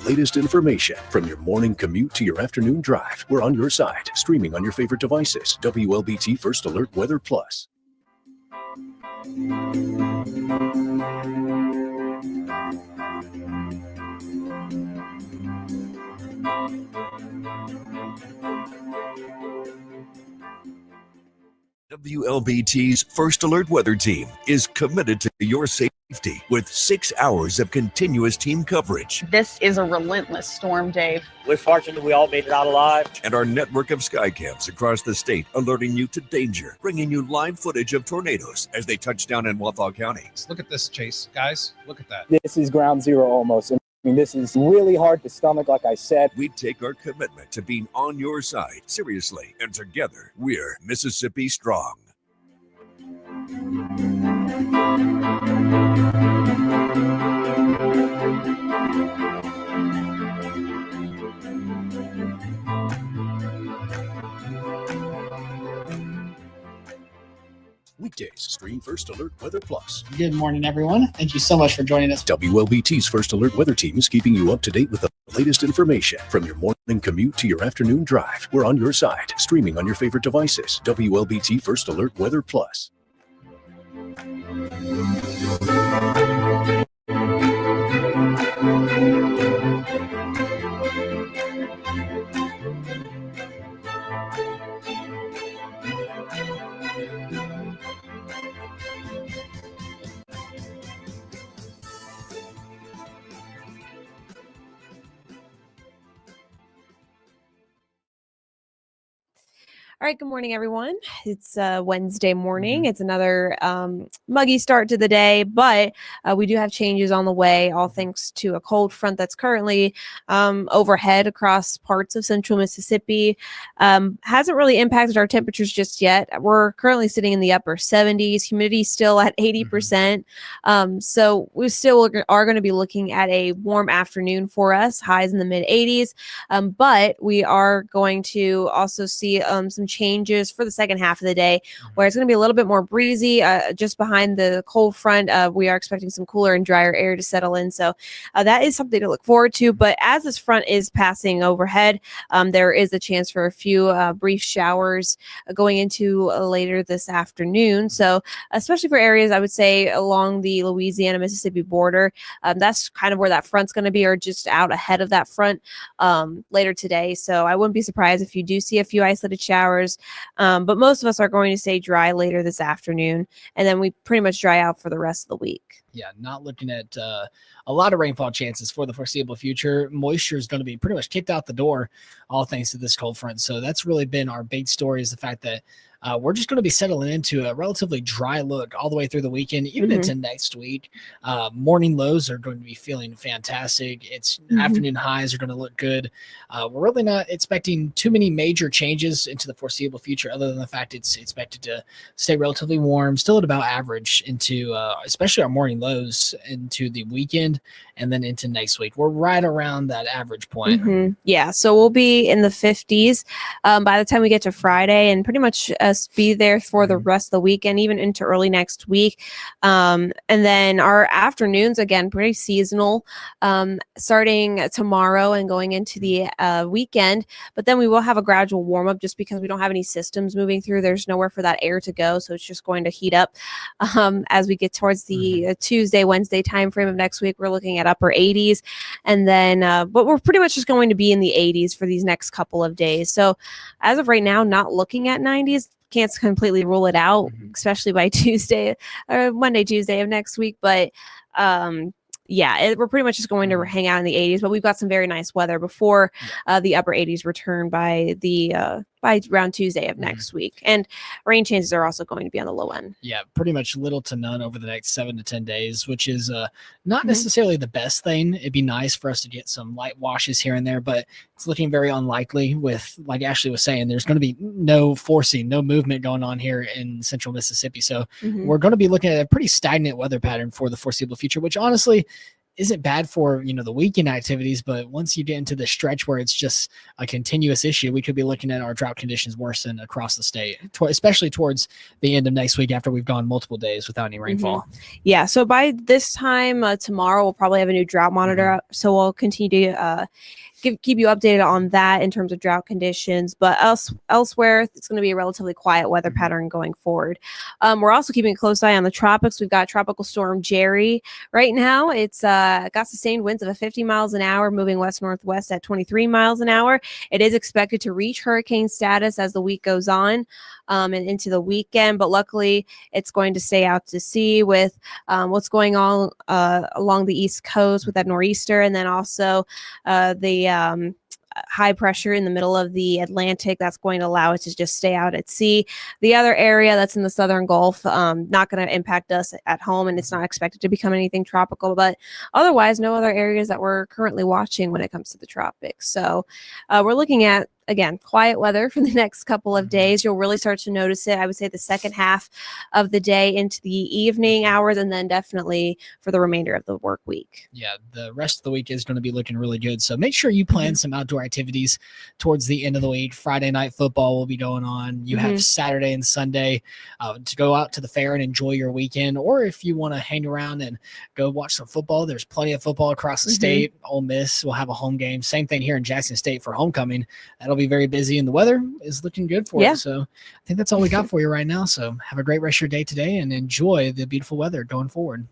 latest information. From your morning commute to your afternoon drive, we're on your side, streaming on your favorite devices. WLBT First Alert Weather Plus. WLBT's First Alert Weather Team is committed to your safety with 6 hours of continuous team coverage. This is a relentless storm, Dave. We're fortunate we all made it out alive. And our network of sky cams across the state alerting you to danger, bringing you live footage of tornadoes as they touch down in Wathau County. Look at this, Chase. Guys, look at that. This is ground zero almost. I mean, this is really hard to stomach, like I said. We take our commitment to being on your side seriously, and together, we're Mississippi Strong. Weekdays, stream First Alert Weather Plus. Good morning, everyone. Thank you so much for joining us. WLBT's First Alert Weather Team is keeping you up to date with the latest information. From your morning commute to your afternoon drive, we're on your side, streaming on your favorite devices. WLBT First Alert Weather Plus. All right, good morning, everyone. It's Wednesday morning. It's another muggy start to the day, but we do have changes on the way, all thanks to a cold front that's currently overhead across parts of central Mississippi. Hasn't really impacted our temperatures just yet. We're currently sitting in the upper 70s, humidity still at 80%. So we still are going to be looking at a warm afternoon for us, highs in the mid 80s, but we are going to also see some changes for the second half of the day where it's going to be a little bit more breezy just behind the cold front. We are expecting some cooler and drier air to settle in. So that is something to look forward to. But as this front is passing overhead, there is a chance for a few brief showers going into later this afternoon. So especially for areas, I would say, along the Louisiana-Mississippi border, that's kind of where that front's going to be, or just out ahead of that front later today. So I wouldn't be surprised if you do see a few isolated showers. But most of us are going to stay dry later this afternoon, and then we pretty much dry out for the rest of the week. Yeah, not looking at a lot of rainfall chances for the foreseeable future. Moisture is going to be pretty much kicked out the door, all thanks to this cold front. So that's really been our big story, is the fact that we're just going to be settling into a relatively dry look all the way through the weekend, even into next week. Morning lows are going to be feeling fantastic. It's afternoon highs are going to look good. We're really not expecting too many major changes into the foreseeable future, other than the fact it's expected to stay relatively warm, still at about average into especially our morning lows into the weekend and then into next week. We're right around that average point. Yeah, so we'll be in the 50s by the time we get to Friday, and pretty much be there for the rest of the weekend, even into early next week. And then our afternoons, again, pretty seasonal, starting tomorrow and going into the weekend. But then we will have a gradual warm up just because we don't have any systems moving through. There's nowhere for that air to go. So it's just going to heat up as we get towards the Tuesday, Wednesday timeframe of next week. We're looking at upper 80s. And then, but we're pretty much just going to be in the 80s for these next couple of days. So as of right now, not looking at 90s. Can't completely rule it out, especially by Tuesday or Monday, Tuesday of next week. But we're pretty much just going to hang out in the 80s, but we've got some very nice weather before the upper 80s return by around Tuesday of next week. And rain chances are also going to be on the low end. Yeah, pretty much little to none over the next 7 to 10 days, which is not necessarily the best thing. It'd be nice for us to get some light washes here and there, but it's looking very unlikely with, like Ashley was saying, there's going to be no forcing, no movement going on here in central Mississippi. So we're going to be looking at a pretty stagnant weather pattern for the foreseeable future, which honestly isn't bad for, the weekend activities, but once you get into the stretch where it's just a continuous issue, we could be looking at our drought conditions worsen across the state, especially towards the end of next week after we've gone multiple days without any rainfall. Yeah, so by this time tomorrow, we'll probably have a new drought monitor out, so we'll continue to keep you updated on that in terms of drought conditions. But elsewhere, it's going to be a relatively quiet weather pattern going forward. We're also keeping a close eye on the tropics. We've got Tropical Storm Jerry right now. It's got sustained winds of 50 miles an hour, moving west-northwest at 23 miles an hour. It is expected to reach hurricane status as the week goes on and into the weekend, but luckily it's going to stay out to sea with what's going on along the East Coast with that nor'easter, and then also the high pressure in the middle of the Atlantic that's going to allow it to just stay out at sea. The other area that's in the southern Gulf, not going to impact us at home, and it's not expected to become anything tropical, but otherwise no other areas that we're currently watching when it comes to the tropics. So we're looking at, again, quiet weather for the next couple of days. You'll really start to notice it, I would say, the second half of the day into the evening hours, and then definitely for the remainder of the work week. Yeah, the rest of the week is going to be looking really good. So make sure you plan some outdoor activities towards the end of the week. Friday night football will be going on. You have Saturday and Sunday to go out to the fair and enjoy your weekend. Or if you want to hang around and go watch some football, there's plenty of football across the state. Ole Miss will have a home game. Same thing here in Jackson State for homecoming. That'll be very busy, and the weather is looking good for it. So I think that's all we got for you right now. So have a great rest of your day today and enjoy the beautiful weather going forward.